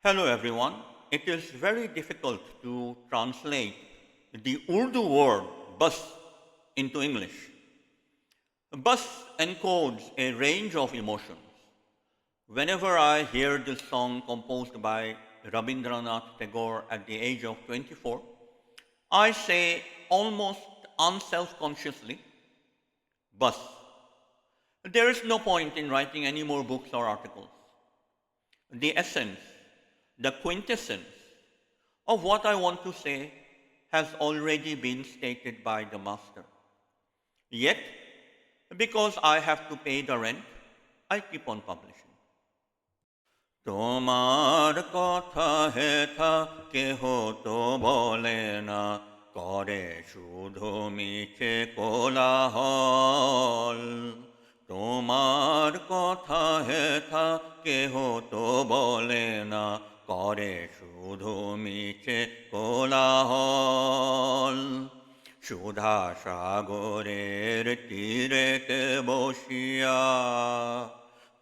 Hello everyone. It is very difficult to translate the Urdu word bus into English. Bus encodes a range of emotions. Whenever I hear this song composed by Rabindranath Tagore at the age of 24, I say almost unself-consciously, bus. There is no point in writing any more books or articles. The essence, the quintessence of what I want to say has already been stated by the master. Yet, because I have to pay the rent, I keep on publishing. তোমার কথা হেথা কেহ তো বলে না করে শুধু মিছে কোলাহল তোমার কথা হেথা কেহ তো বলে না করে শুধু মিছে কোলাহল সুধা সাগরের তীরেতে বসিয়া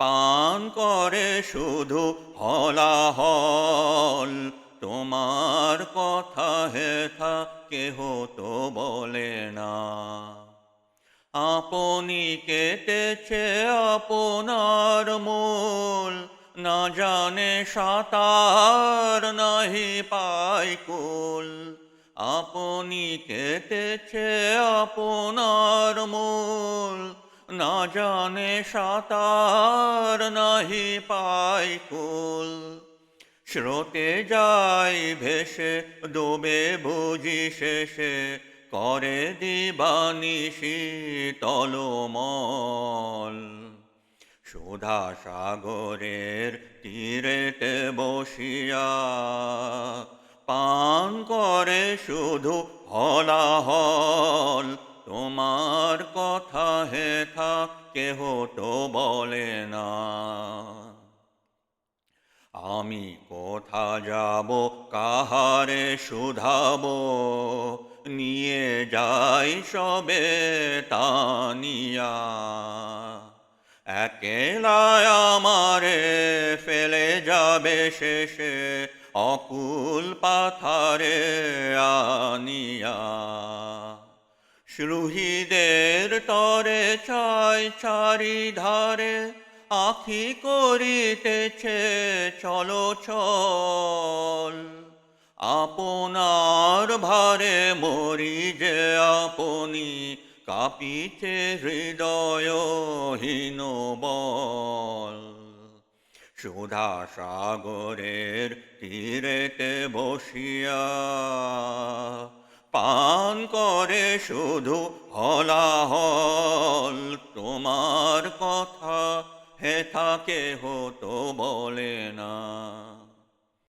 পান করে শুধু হলাহল তোমার কথা হেথা কেহ তো বলে না আপনি কেটেছে আপনার মূল না জানে সাঁতার নাহি পায় কুল আপনি কেটেছে আপনার মূল না জানে সাঁতার নাহি পায় কুল স্রোতে যাই ভেসে ডোবে বুঝি শেষে করে দিবানিশি টলমল সুধা সাগরের তীরেতে বসিয়া পান করে শুধু হলাহল তোমার কথা হেথা কেহ তো বলে না আমি কোথা যাব কাহারে শুধাব নিয়ে যাই সবে তানিয়া একেলায় আমারে ফেলে যাবে শেষে অকুল পাথারে আনিয়া সুহৃদের তরে চাই চারিধারে আখি করিতেছে চলো চল আপনার ভারে মরি যে আপনি কাঁপিছে হৃদয়হীন বল সুধা সাগরের তীরেতে বসিয়া পান করে শুধু হলাহল তোমার কথা হেথা কেহ তো বলে না